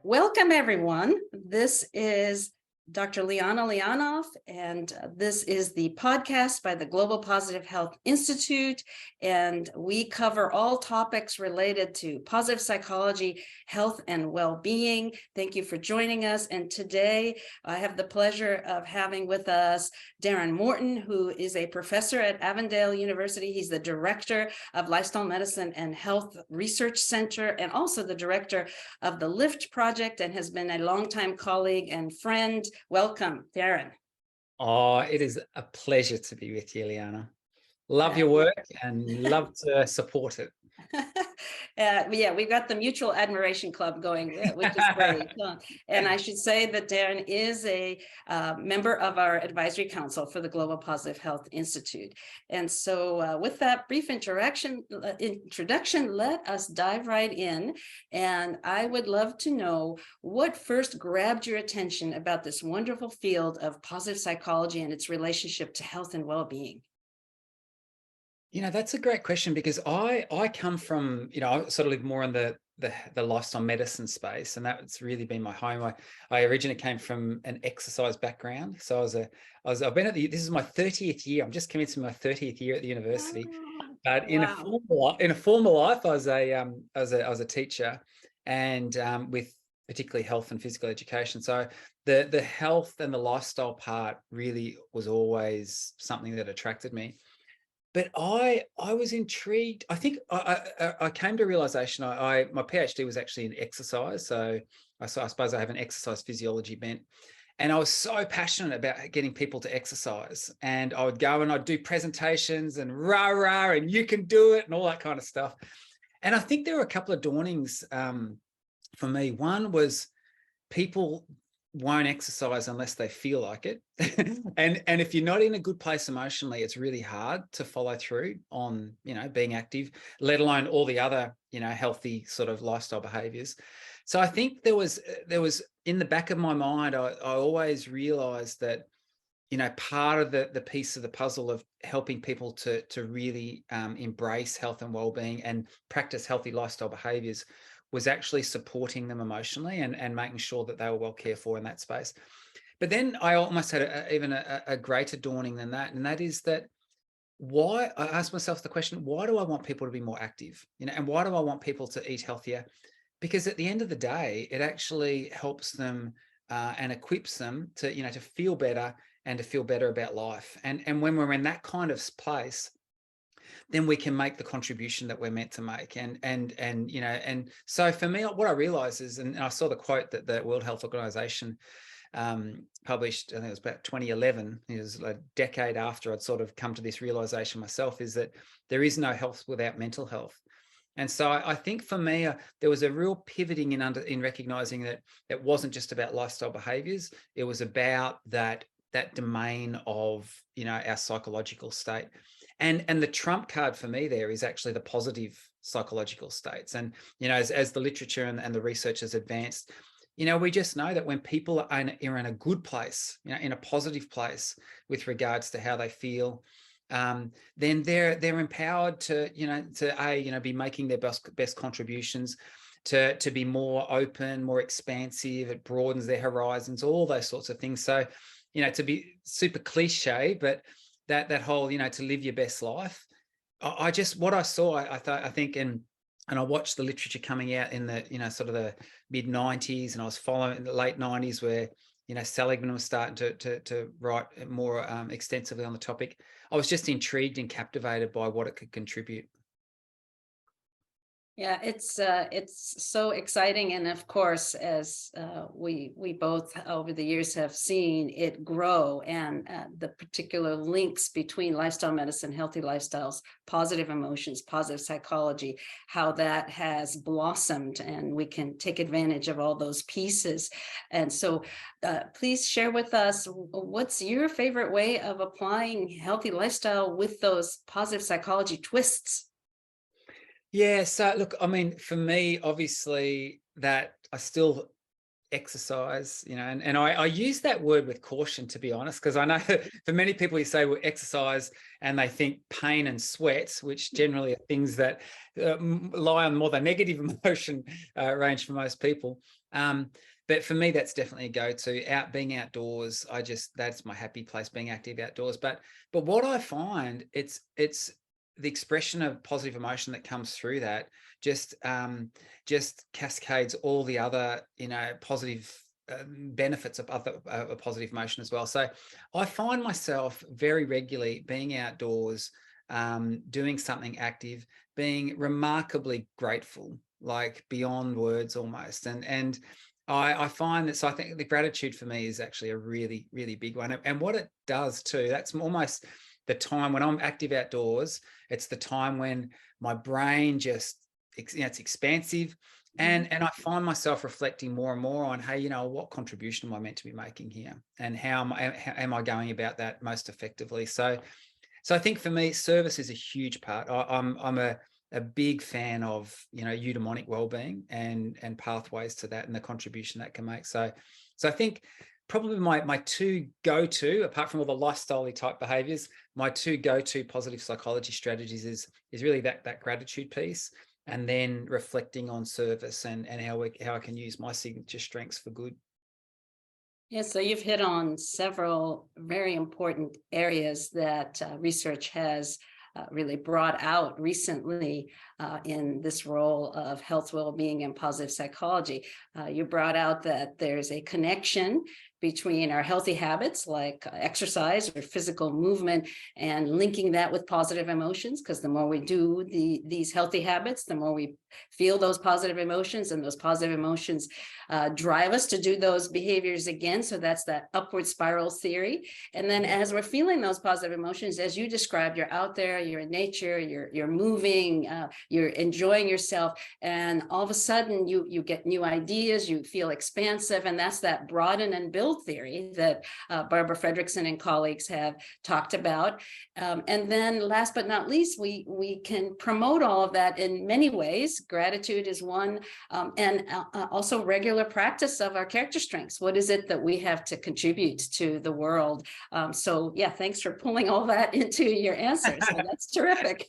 Welcome, everyone. This is Dr. Liana Lianov, and this is the podcast by the Global Positive Health Institute, and we cover all topics related to positive psychology, health, and well-being. Thank you for joining us, and today I have the pleasure of having with us Darren Morton, who is a professor at Avondale University. He's the director of Lifestyle Medicine and Health Research Center, and also the director of the LIFT project, and has been a longtime colleague and friend. Welcome, Darren. Oh, it is a pleasure to be with you, Liana. Love your work and love to support it. Yeah, we've got the Mutual Admiration Club going, which is great. And I should say that Darren is a member of our advisory council for the Global Positive Health Institute. And so with that brief introduction, let us dive right in. And I would love to know what first grabbed your attention about this wonderful field of positive psychology and its relationship to health and well-being. You know, that's a great question because I come from, I sort of live more in the lifestyle medicine space, and that's really been my home. I originally came from an exercise background, so I've been this is my 30th year. I'm just commencing my 30th year at the university. But in a former life, I was a teacher, and with particularly health and physical education. So the health and the lifestyle part really was always something that attracted me. But I was intrigued. I think I came to a realization. My PhD was actually in exercise, so I suppose I have an exercise physiology bent, and I was so passionate about getting people to exercise. And I would go and I'd do presentations and rah, and you can do it and all that kind of stuff. And I think there were a couple of dawnings for me. One was people won't exercise unless they feel like it. and if you're not in a good place emotionally, it's really hard to follow through on, being active, let alone all the other, healthy sort of lifestyle behaviors. So I think there was in the back of my mind, I always realized that, part of the piece of the puzzle of helping people to really embrace health and well-being and practice healthy lifestyle behaviors was actually supporting them emotionally and making sure that they were well cared for in that space. But then I almost had even a greater dawning than that. And that is that I asked myself the question, why do I want people to be more active? And why do I want people to eat healthier? Because at the end of the day, it actually helps them and equips them to, to feel better and to feel better about life. And when we're in that kind of place, then we can make the contribution that we're meant to make. And so for me, what I realized is, and I saw the quote that the World Health Organization published, I think it was about 2011, it was a decade after I'd sort of come to this realization myself, is that there is no health without mental health. And so I think for me, there was a real pivoting in recognizing that it wasn't just about lifestyle behaviors. It was about that domain of, our psychological state. And the trump card for me there is actually the positive psychological states. And, as the literature and the research has advanced, we just know that when people are in a good place, in a positive place with regards to how they feel, then they're empowered to, be making their best contributions, to be more open, more expansive. It broadens their horizons, all those sorts of things. So, to be super cliche, but that whole, to live your best life. What I saw, I think, and I watched the literature coming out in the, sort of the mid 90s, and I was following the late 90s where, Seligman was starting to write more extensively on the topic. I was just intrigued and captivated by what it could contribute. Yeah, it's so exciting, and of course, as we both over the years have seen it grow, and the particular links between lifestyle medicine, healthy lifestyles, positive emotions, positive psychology, how that has blossomed, and we can take advantage of all those pieces. And so, please share with us, what's your favorite way of applying healthy lifestyle with those positive psychology twists? Yeah, so look, I mean, for me, obviously, that I still exercise, and I use that word with caution, to be honest, because I know for many people, you say, well, exercise, and they think pain and sweat, which generally are things that lie on more the negative emotion range for most people. But for me, that's definitely a go-to. Being outdoors, that's my happy place, being active outdoors. But what I find, it's the expression of positive emotion that comes through that just cascades all the other, positive benefits of other positive emotion as well. So I find myself very regularly being outdoors, doing something active, being remarkably grateful, like beyond words almost. And I find that, so I think the gratitude for me is actually a really, really big one. And what it does too, that's almost the time when I'm active outdoors, it's the time when my brain just, it's expansive. And I find myself reflecting more and more on, hey, what contribution am I meant to be making here? And how am I going about that most effectively? So I think for me, service is a huge part. I'm a big fan of, eudaimonic well-being and pathways to that and the contribution that can make. So I think probably my two go-to, apart from all the lifestyle type behaviors, my two go-to positive psychology strategies is really that gratitude piece, and then reflecting on service and how I can use my signature strengths for good. Yeah, so you've hit on several very important areas that research has really brought out recently in this role of health, well-being, and positive psychology. You brought out that there's a connection between our healthy habits like exercise or physical movement, and linking that with positive emotions, because the more we do these healthy habits, the more we feel those positive emotions, and those positive emotions drive us to do those behaviors again. So that's that upward spiral theory. And then as we're feeling those positive emotions, as you described, you're out there, you're in nature, you're moving, you're enjoying yourself, and all of a sudden you get new ideas, you feel expansive, and that's that broaden and build theory that Barbara Fredrickson and colleagues have talked about. And then last but not least, we can promote all of that in many ways. Gratitude is one, and also regular practice of our character strengths. What is it that we have to contribute to the world? So yeah, thanks for pulling all that into your answers. So that's terrific.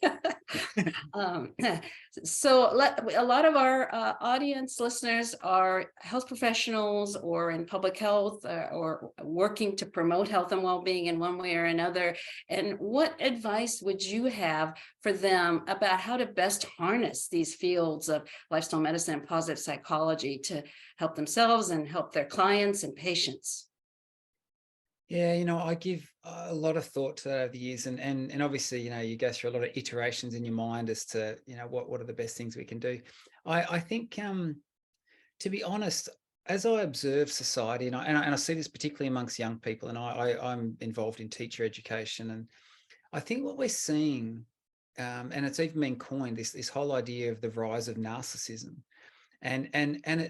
So a lot of our audience listeners are health professionals or in public health or working to promote health and well-being in one way or another. And what advice would you have for them about how to best harness these fields of lifestyle medicine and positive psychology to help themselves and help their clients and patients? Yeah, I give a lot of thought to that over the years, and obviously, you go through a lot of iterations in your mind as to, what are the best things we can do. I think, to be honest, as I observe society, and I see this particularly amongst young people, and I'm involved in teacher education, and I think what we're seeing, and it's even been coined, this whole idea of the rise of narcissism, and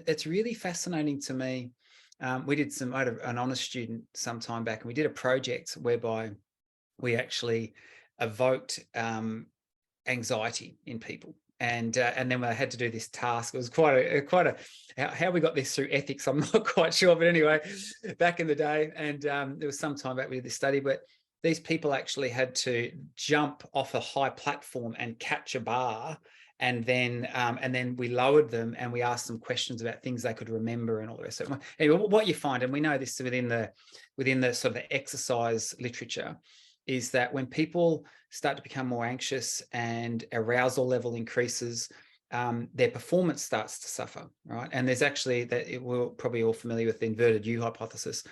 it's really fascinating to me. I had an honours student some time back, and we did a project whereby we actually evoked anxiety in people. And then I had to do this task. It was quite a how we got this through ethics, I'm not quite sure, but anyway, back in the day, and there was some time back we did this study, but these people actually had to jump off a high platform and catch a bar, and then we lowered them and we asked them questions about things they could remember and all the rest of it. Anyway, what you find, and we know this within the sort of the exercise literature, is that when people start to become more anxious and arousal level increases, their performance starts to suffer, right? And there's actually we're probably all familiar with the inverted U hypothesis.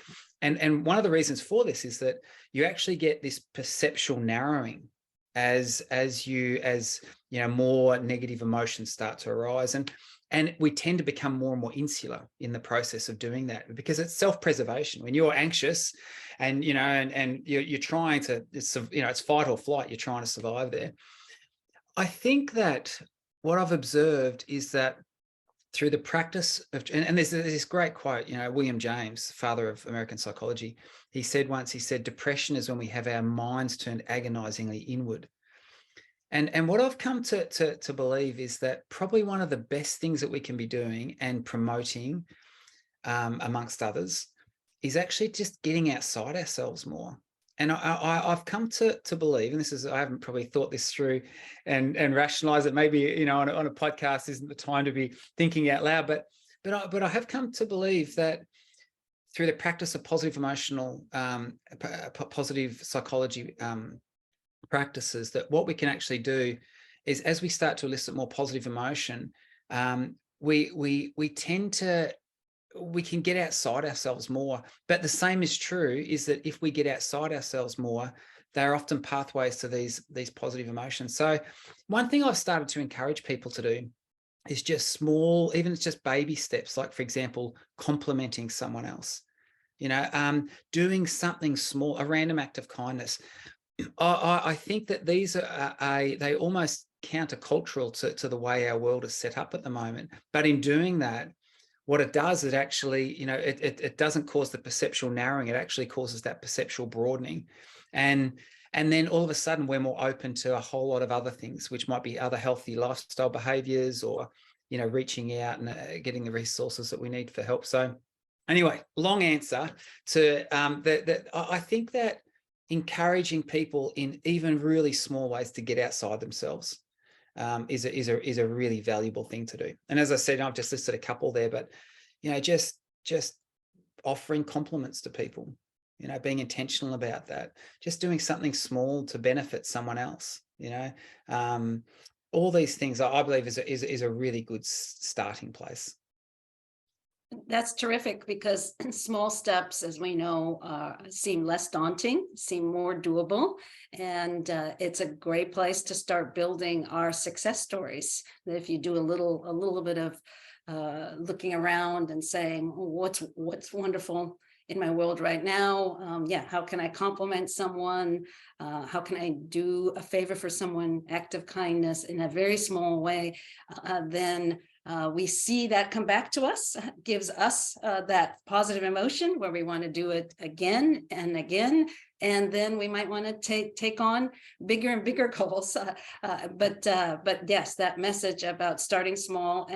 And one of the reasons for this is that you actually get this perceptual narrowing as more negative emotions start to arise, and we tend to become more and more insular in the process of doing that, because it's self-preservation. When you're anxious and you're trying to, it's fight or flight, you're trying to survive there. I think that what I've observed is that through the practice of, and there's this great quote, William James, father of American psychology, he said once, depression is when we have our minds turned agonizingly inward. And what I've come to believe is that probably one of the best things that we can be doing and promoting, amongst others, is actually just getting outside ourselves more. And I've come to believe, and I haven't probably thought this through and rationalized it. Maybe, on a podcast isn't the time to be thinking out loud, but but I have come to believe that through the practice of positive positive psychology practices, that what we can actually do is, as we start to elicit more positive emotion, we tend to, we can get outside ourselves more. But the same is true is that if we get outside ourselves more, there are often pathways to these positive emotions. So one thing I've started to encourage people to do is just small, even it's just baby steps, like, for example, complimenting someone else, doing something small, a random act of kindness. I think that these are they almost countercultural to the way our world is set up at the moment. But in doing that, what it does is actually, it doesn't cause the perceptual narrowing. It actually causes that perceptual broadening. And then all of a sudden we're more open to a whole lot of other things, which might be other healthy lifestyle behaviors, or, reaching out and getting the resources that we need for help. So anyway, long answer to that. I think that encouraging people in even really small ways to get outside themselves is a really valuable thing to do. And as I said, I've just listed a couple there, but just offering compliments to people, being intentional about that, just doing something small to benefit someone else, all these things I believe is a really good starting place. That's terrific, because small steps, as we know, seem less daunting, seem more doable. And it's a great place to start building our success stories. If you do a little bit of looking around and saying, what's wonderful in my world right now? How can I compliment someone? How can I do a favor for someone, act of kindness in a very small way? Then we see that come back to us, gives us that positive emotion where we want to do it again and again. And then we might want to take on bigger and bigger goals. But yes, that message about starting small.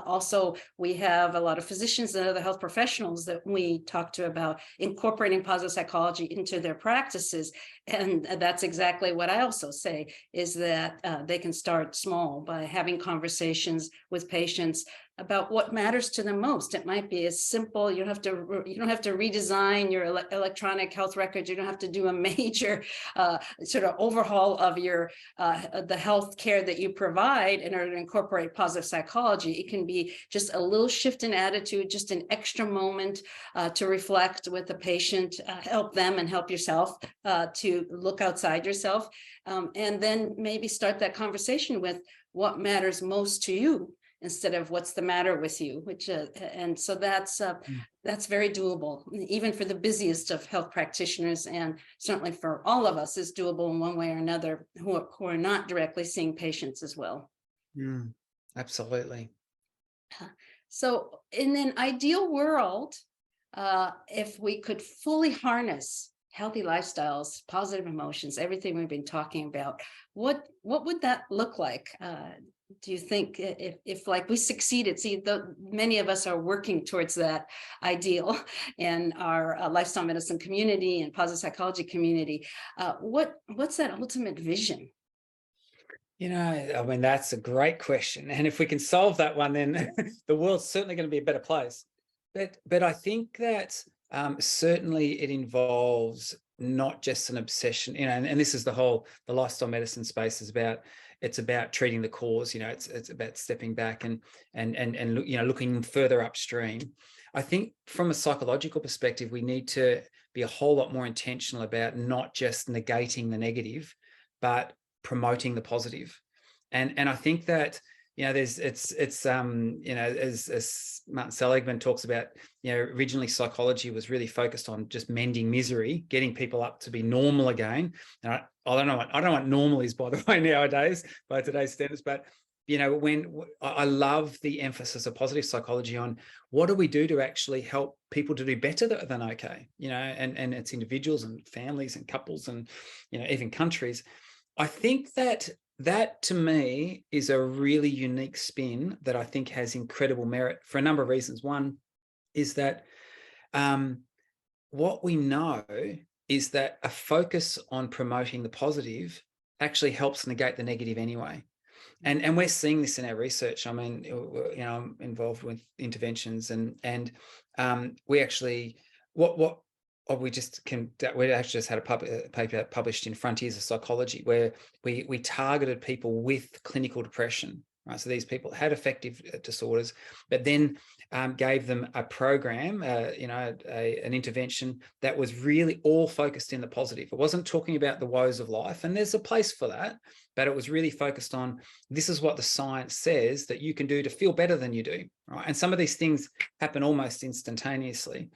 Also, we have a lot of physicians and other health professionals that we talk to about incorporating positive psychology into their practices. And that's exactly what I also say, is that they can start small by having conversations with patients about what matters to them most. It might be as simple, you don't have to redesign your electronic health records. You don't have to do a major sort of overhaul of your the health care that you provide in order to incorporate positive psychology. It can be just a little shift in attitude, just an extra moment to reflect with the patient, help them and help yourself to look outside yourself, and then maybe start that conversation with what matters most to you, instead of what's the matter with you, and so that's very doable, even for the busiest of health practitioners, and certainly for all of us is doable in one way or another who are not directly seeing patients as well. Absolutely. So in an ideal world, if we could fully harness healthy lifestyles, positive emotions, everything we've been talking about, what would that look like? Do you think if like we succeeded, many of us are working towards that ideal in our lifestyle medicine community and positive psychology community, what's that ultimate vision? I mean, that's a great question. And if we can solve that one, then the world's certainly going to be a better place. But I think that certainly it involves not just an obsession, and this is the lifestyle medicine space is about. It's about treating the cause, it's about stepping back and looking further upstream. I think from a psychological perspective, we need to be a whole lot more intentional about not just negating the negative, but promoting the positive. And I think that, as Martin Seligman talks about, originally psychology was really focused on just mending misery, getting people up to be normal again. And I don't know what normal is, by the way, nowadays, by today's standards, but when I love the emphasis of positive psychology on what do we do to actually help people to do better than okay, and it's individuals and families and couples and, even countries. I think that to me is a really unique spin that I think has incredible merit for a number of reasons. One is that what we know is that a focus on promoting the positive actually helps negate the negative anyway. And we're seeing this in our research. I mean, you know, I'm involved with interventions, and we actually we actually just had a paper published in Frontiers of Psychology where we targeted people with clinical depression. Right, so these people had affective disorders, but then gave them a program, you know, an intervention that was really all focused in the positive. It wasn't talking about the woes of life, and there's a place for that, but it was really focused on, this is what the science says that you can do to feel better than you do. Right, and some of these things happen almost instantaneously.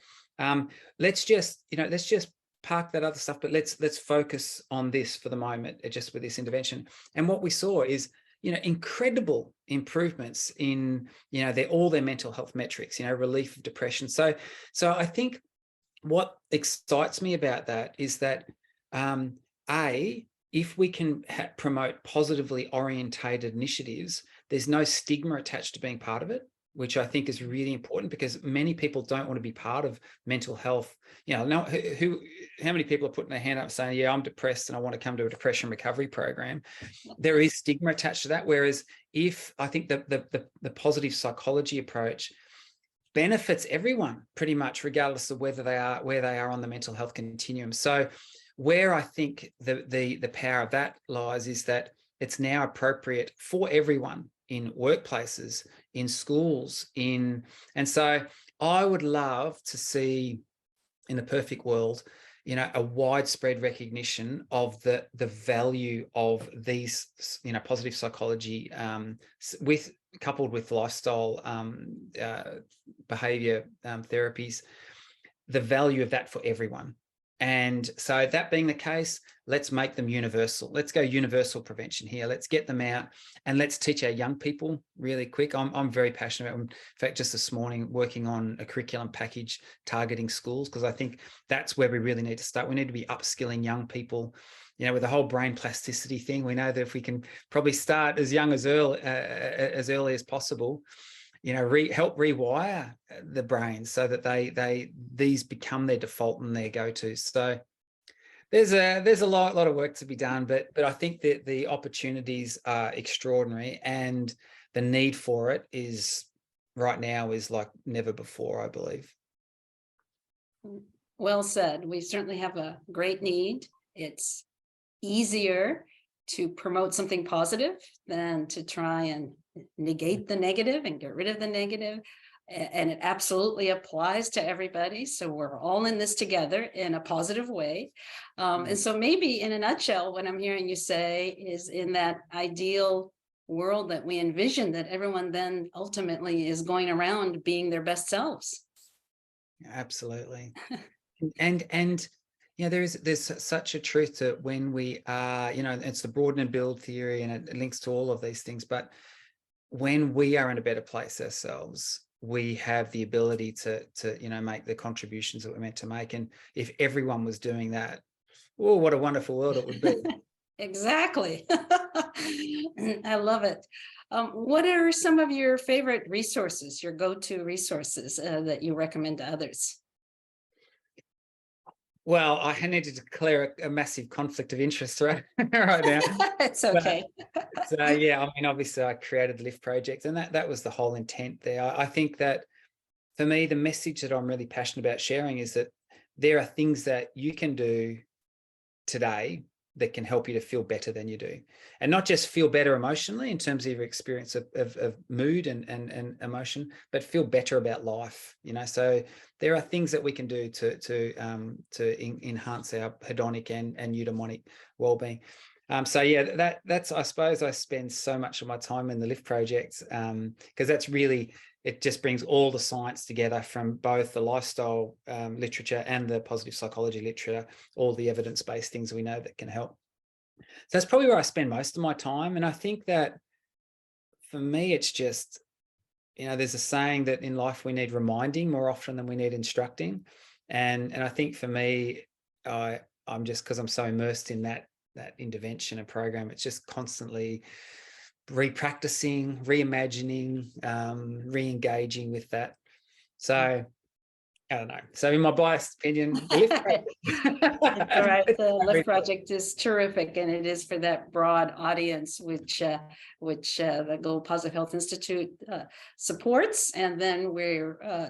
Let's just park that other stuff, but let's focus on this for the moment, just with this intervention. And what we saw is, you know, incredible improvements in, you know, all their mental health metrics, you know, relief of depression. So I think what excites me about that is that, if we can promote positively orientated initiatives, there's no stigma attached to being part of it, which I think is really important, because many people don't want to be part of mental health. You know, how many people are putting their hand up saying, yeah, I'm depressed and I want to come to a depression recovery program? There is stigma attached to that. Whereas if I think the positive psychology approach benefits everyone pretty much, regardless of where they are on the mental health continuum. So where I think the power of that lies is that it's now appropriate for everyone in workplaces, in schools, and so I would love to see, in the perfect world, you know, a widespread recognition of the value of these, you know, positive psychology, coupled with lifestyle behavior therapies, the value of that for everyone. And so that being the case, let's make them universal. Let's go universal prevention here. Let's get them out and let's teach our young people really quick. I'm very passionate about, in fact, just this morning, working on a curriculum package targeting schools, because I think that's where we really need to start. We need to be upskilling young people, you know, with the whole brain plasticity thing. We know that if we can probably start as young as early as possible, you know, help rewire the brain so that these become their default and their go-to. So there's a lot of work to be done, but I think that the opportunities are extraordinary, and the need for it is right now is like never before, I believe. Well said. We certainly have a great need. It's easier to promote something positive than to try and negate the negative and get rid of the negative. And it absolutely applies to everybody. So we're all in this together in a positive way. And so maybe in a nutshell, what I'm hearing you say is, in that ideal world that we envision, that everyone then ultimately is going around being their best selves. Absolutely. and you know, there's such a truth to when we are, you know, it's the broaden and build theory, and it links to all of these things. But when we are in a better place ourselves, we have the ability to you know, make the contributions that we're meant to make. And if everyone was doing that, oh, what a wonderful world it would be. Exactly. I love it. What are some of your favorite resources, your go-to resources that you recommend to others? Well, I need to declare a massive conflict of interest right now. It's okay. So yeah, I mean, obviously I created the LIFT project, and that was the whole intent there. I think that for me, the message that I'm really passionate about sharing is that there are things that you can do today that can help you to feel better than you do, and not just feel better emotionally in terms of your experience of mood and emotion, but feel better about life. You know, so there are things that we can do to enhance our hedonic and eudaimonic well-being. So yeah, that's, I suppose I spend so much of my time in the LIFT project, because that's really, it just brings all the science together from both the lifestyle literature and the positive psychology literature, all the evidence-based things we know that can help. So that's probably where I spend most of my time. And I think that for me, it's just, you know, there's a saying that in life we need reminding more often than we need instructing. And I think for me, I'm just, because I'm so immersed in that intervention and program, it's just constantly repracticing, reimagining, re-engaging with that. So I don't know. So in my biased opinion, It's all right. The Lift Project is terrific, and it is for that broad audience, which the Global Positive Health Institute supports. And then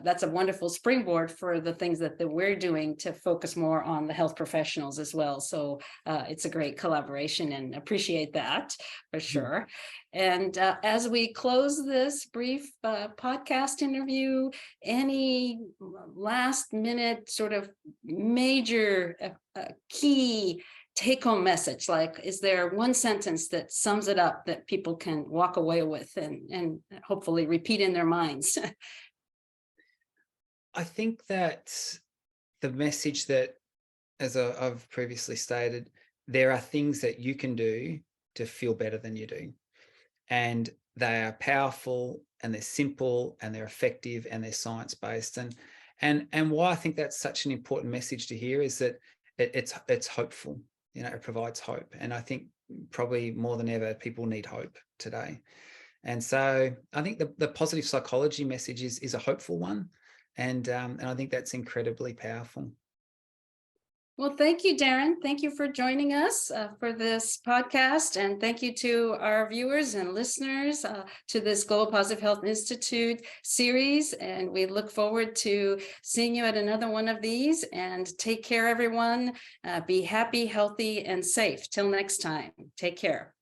that's a wonderful springboard for the things that we're doing to focus more on the health professionals as well. So it's a great collaboration, and appreciate that for sure. And as we close this brief podcast interview, any last minute sort of major key take-home message? Like, is there one sentence that sums it up that people can walk away with and hopefully repeat in their minds? I think that the message that, as I've previously stated, there are things that you can do to feel better than you do. And they are powerful, and they're simple, and they're effective, and they're science-based. And why I think that's such an important message to hear is that it's hopeful. It provides hope. And I think probably more than ever, people need hope today. And so I think the positive psychology message is a hopeful one. And I think that's incredibly powerful. Well, thank you, Darren. Thank you for joining us for this podcast. And thank you to our viewers and listeners to this Global Positive Health Institute series. And we look forward to seeing you at another one of these. And take care, everyone. Be happy, healthy, and safe. Till next time. Take care.